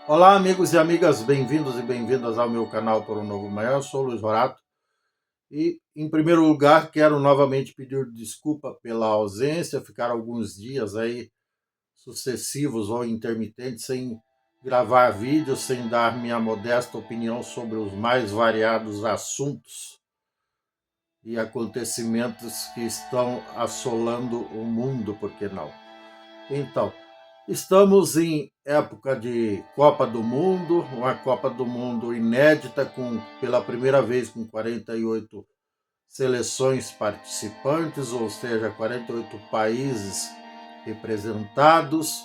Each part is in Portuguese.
Olá, amigos e amigas, bem-vindos e bem-vindas ao meu canal por um novo manhã. Eu sou o Luiz Horato e, em primeiro lugar, quero novamente pedir desculpa pela ausência, ficar alguns dias aí sucessivos ou intermitentes sem gravar vídeos, sem dar minha modesta opinião sobre os mais variados assuntos e acontecimentos que estão assolando o mundo, por que não? Então, estamos em época de Copa do Mundo, uma Copa do Mundo inédita, pela primeira vez com 48 seleções participantes, ou seja, 48 países representados,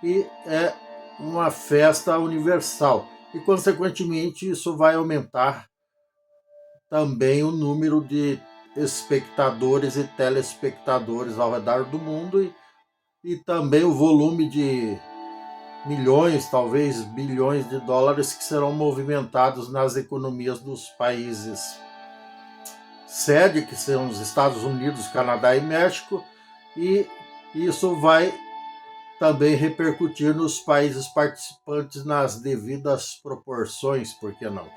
e é uma festa universal. E, consequentemente, isso vai aumentar também o número de espectadores e telespectadores ao redor do mundo e também o volume de milhões, talvez bilhões de dólares que serão movimentados nas economias dos países sede, que são os Estados Unidos, Canadá e México, e isso vai também repercutir nos países participantes nas devidas proporções, por que não?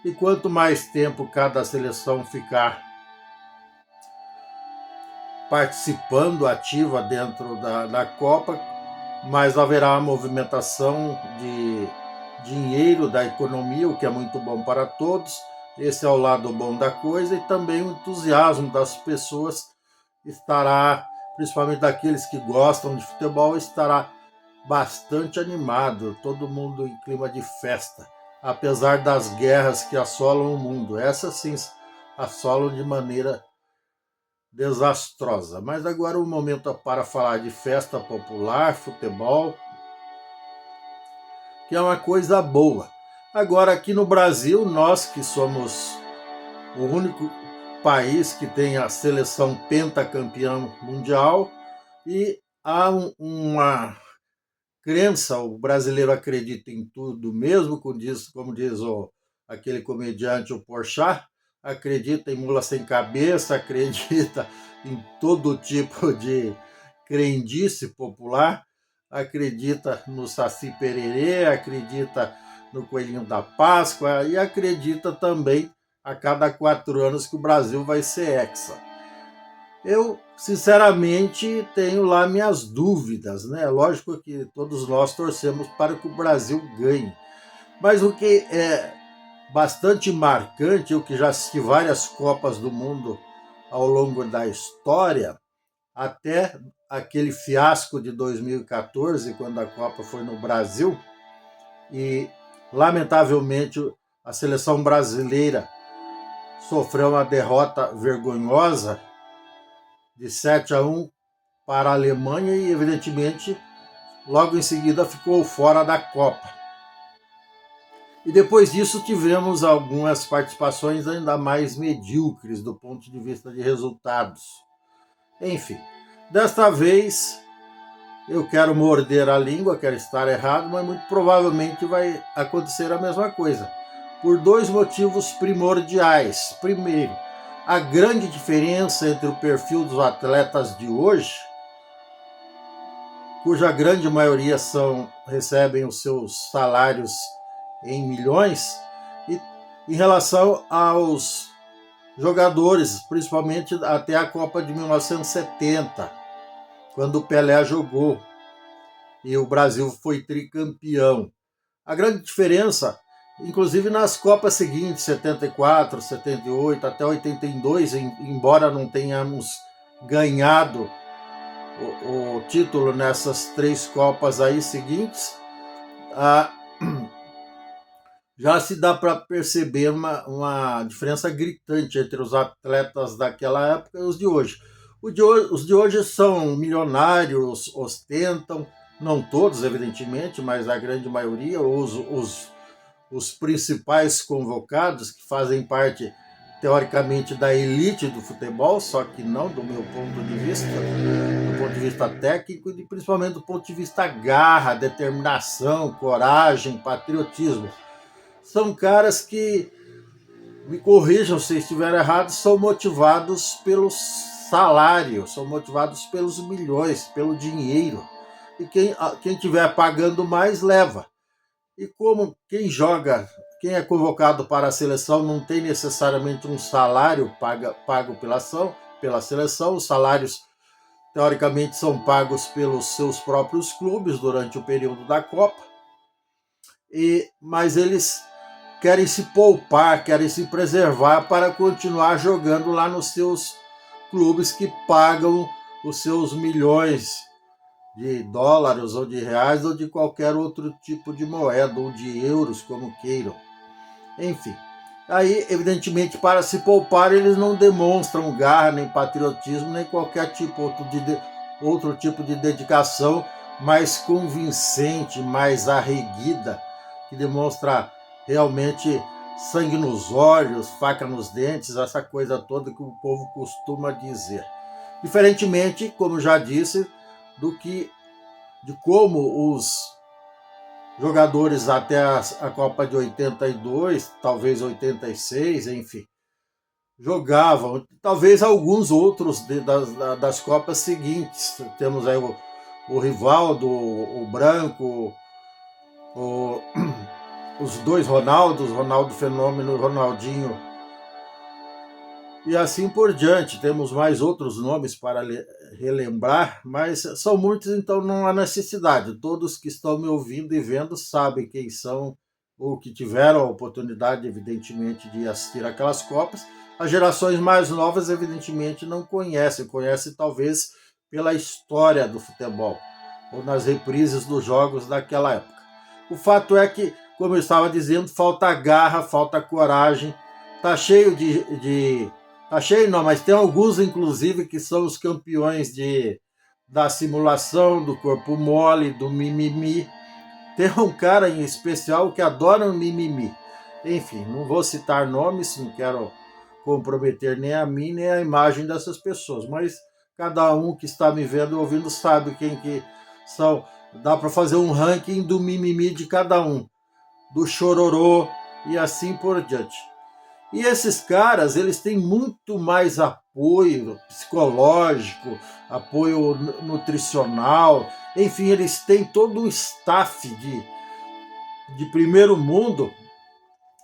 E quanto mais tempo cada seleção ficar participando ativa dentro da Copa, mas haverá a movimentação de dinheiro da economia, o que é muito bom para todos. Esse é o lado bom da coisa, e também o entusiasmo das pessoas estará, principalmente daqueles que gostam de futebol, estará bastante animado, todo mundo em clima de festa, apesar das guerras que assolam o mundo. Essas sim assolam de maneira desastrosa. Mas agora o momento é para falar de festa popular, futebol, que é uma coisa boa. Agora, aqui no Brasil, nós que somos o único país que tem a seleção pentacampeã mundial, e há uma crença, o brasileiro acredita em tudo, mesmo como diz aquele comediante, o Porchat, acredita em mula sem cabeça, acredita em todo tipo de crendice popular, acredita no Saci Pererê, acredita no Coelhinho da Páscoa e acredita também a cada 4 anos que o Brasil vai ser hexa. Eu, sinceramente, tenho lá minhas dúvidas, né? Lógico que todos nós torcemos para que o Brasil ganhe. Mas o que é bastante marcante, eu que já assisti várias Copas do Mundo ao longo da história, até aquele fiasco de 2014, quando a Copa foi no Brasil, e lamentavelmente a seleção brasileira sofreu uma derrota vergonhosa de 7-1 para a Alemanha e, evidentemente, logo em seguida ficou fora da Copa. E depois disso tivemos algumas participações ainda mais medíocres do ponto de vista de resultados. Enfim, desta vez eu quero morder a língua, quero estar errado, mas muito provavelmente vai acontecer a mesma coisa, por dois motivos primordiais. Primeiro, a grande diferença entre o perfil dos atletas de hoje, cuja grande maioria recebem os seus salários em milhões, e em relação aos jogadores, principalmente até a Copa de 1970, quando o Pelé jogou e o Brasil foi tricampeão. A grande diferença, inclusive nas Copas seguintes, 74, 78, até 82, embora não tenhamos ganhado o título nessas três Copas aí seguintes, já se dá para perceber uma diferença gritante entre os atletas daquela época e os de hoje. Os de hoje são milionários, ostentam, não todos, evidentemente, mas a grande maioria, os principais convocados, que fazem parte, teoricamente, da elite do futebol, só que não do meu ponto de vista, do ponto de vista técnico e principalmente do ponto de vista garra, determinação, coragem, patriotismo. São caras que, me corrijam se estiver errado, são motivados pelo salário, são motivados pelos milhões, pelo dinheiro. E quem estiver pagando mais, leva. E como quem joga, quem é convocado para a seleção não tem necessariamente um salário pago pela seleção, os salários teoricamente são pagos pelos seus próprios clubes durante o período da Copa, mas eles querem se poupar, querem se preservar para continuar jogando lá nos seus clubes que pagam os seus milhões de dólares ou de reais ou de qualquer outro tipo de moeda ou de euros, como queiram. Enfim, aí evidentemente para se poupar eles não demonstram garra, nem patriotismo, nem qualquer outro tipo de dedicação mais convincente, mais arreguida, que demonstra realmente sangue nos olhos, faca nos dentes, essa coisa toda que o povo costuma dizer. Diferentemente, como já disse, de como os jogadores até a Copa de 82, talvez 86, enfim, jogavam. Talvez alguns outros das Copas seguintes. Temos aí o Rivaldo, o Branco, os dois Ronaldos, Ronaldo Fenômeno e Ronaldinho. E assim por diante. Temos mais outros nomes para relembrar, mas são muitos, então não há necessidade. Todos que estão me ouvindo e vendo sabem quem são, ou que tiveram a oportunidade, evidentemente, de assistir aquelas Copas. As gerações mais novas, evidentemente, não conhecem talvez pela história do futebol, ou nas reprises dos jogos daquela época. O fato é que, como eu estava dizendo, falta garra, falta coragem, tá cheio Tá cheio não, mas tem alguns, inclusive, que são os campeões da simulação, do corpo mole, do mimimi. Tem um cara em especial que adora um mimimi. Enfim, não vou citar nomes, não quero comprometer nem a mim, nem a imagem dessas pessoas, mas cada um que está me vendo e ouvindo sabe quem que são. Dá para fazer um ranking do mimimi de cada um, do chororô e assim por diante. E esses caras, eles têm muito mais apoio psicológico, apoio nutricional, enfim, eles têm todo um staff de primeiro mundo,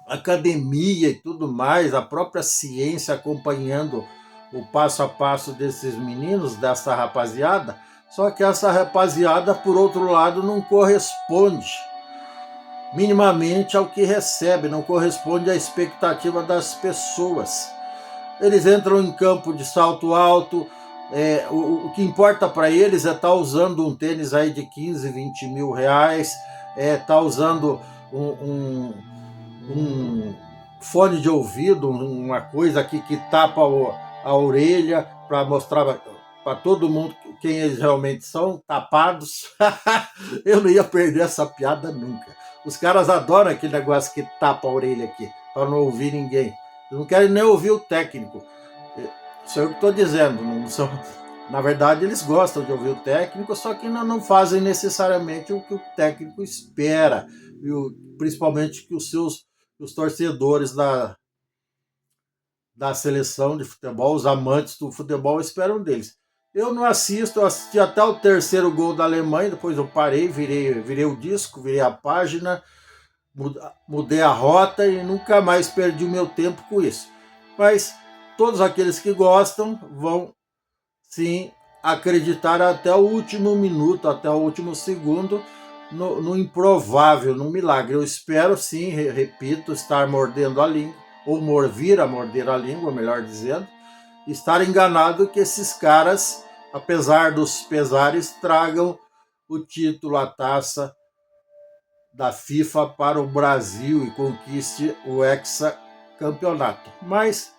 academia e tudo mais, a própria ciência acompanhando o passo a passo desses meninos, dessa rapaziada, só que essa rapaziada, por outro lado, não corresponde minimamente ao que recebe, não corresponde à expectativa das pessoas. Eles entram em campo de salto alto, o que importa para eles é estar usando um tênis aí de 15, 20 mil reais, estar usando um fone de ouvido, uma coisa aqui que tapa a orelha para mostrar para todo mundo quem eles realmente são, tapados. Eu não ia perder essa piada nunca. Os caras adoram aquele negócio que tapa a orelha aqui, para não ouvir ninguém. Eles não querem nem ouvir o técnico. Isso é o que estou dizendo. Na verdade, eles gostam de ouvir o técnico, só que não fazem necessariamente o que o técnico espera. Principalmente que os torcedores da seleção de futebol, os amantes do futebol, esperam deles. Eu não assisto, eu assisti até o terceiro gol da Alemanha, depois eu parei, virei o disco, virei a página, mudei a rota e nunca mais perdi o meu tempo com isso. Mas todos aqueles que gostam vão, sim, acreditar até o último minuto, até o último segundo, no improvável, no milagre. Eu espero, sim, repito, estar mordendo a língua, ou vir a morder a língua, melhor dizendo, estar enganado que esses caras, apesar dos pesares, tragam o título, a taça da FIFA para o Brasil e conquiste o hexacampeonato. Mas,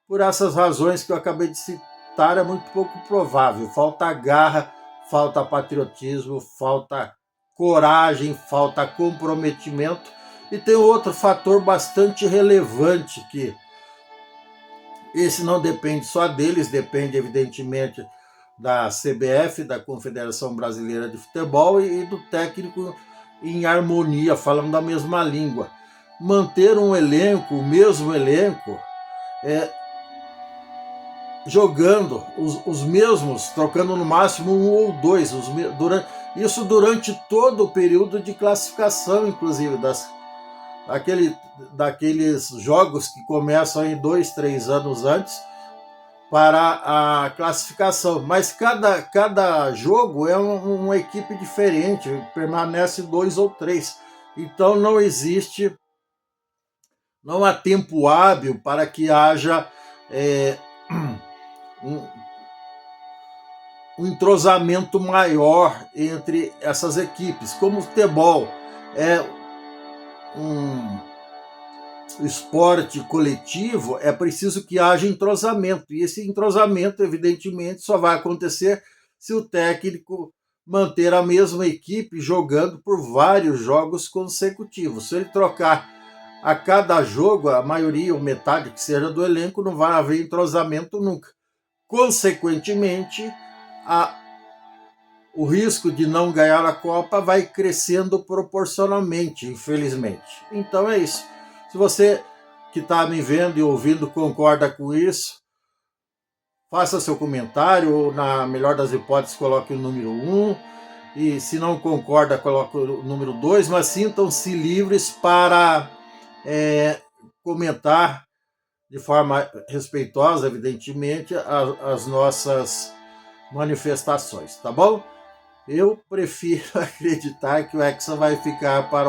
por essas razões que eu acabei de citar, é muito pouco provável. Falta garra, falta patriotismo, falta coragem, falta comprometimento. E tem outro fator bastante relevante que esse não depende só deles, depende evidentemente da CBF, da Confederação Brasileira de Futebol e do técnico em harmonia, falando a mesma língua. Manter um elenco, o mesmo elenco, jogando os mesmos, trocando no máximo um ou dois, Isso durante todo o período de classificação, inclusive, daqueles jogos que começam em 2, 3 anos antes para a classificação. Mas cada jogo é uma equipe diferente, permanece 2 ou 3. Então não há tempo hábil para que haja um entrosamento maior entre essas equipes. Como o futebol é um esporte coletivo, é preciso que haja entrosamento. E esse entrosamento, evidentemente, só vai acontecer se o técnico manter a mesma equipe jogando por vários jogos consecutivos. Se ele trocar a cada jogo, a maioria ou metade que seja do elenco, não vai haver entrosamento nunca. Consequentemente, o risco de não ganhar a Copa vai crescendo proporcionalmente, infelizmente. Então é isso. Se você que está me vendo e ouvindo concorda com isso, faça seu comentário, ou na melhor das hipóteses coloque o número 1, e se não concorda, coloque o número 2, mas sintam-se livres para comentar de forma respeitosa, evidentemente, as nossas manifestações, tá bom? Eu prefiro acreditar que o Hexa vai ficar para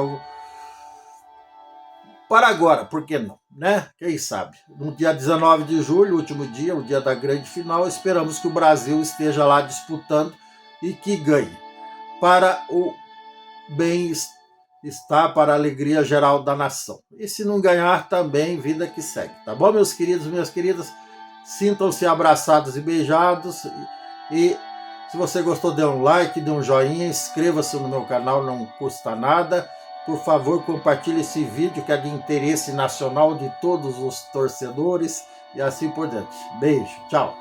agora, por que não, né? Quem sabe? No dia 19 de julho, último dia, o dia da grande final, esperamos que o Brasil esteja lá disputando e que ganhe, para o bem-estar, para a alegria geral da nação. E se não ganhar, também, vida que segue, tá bom, meus queridos, minhas queridas? Sintam-se abraçados e beijados, e se você gostou, dê um like, dê um joinha, inscreva-se no meu canal, não custa nada. Por favor, compartilhe esse vídeo que é de interesse nacional de todos os torcedores e assim por diante. Beijo, tchau.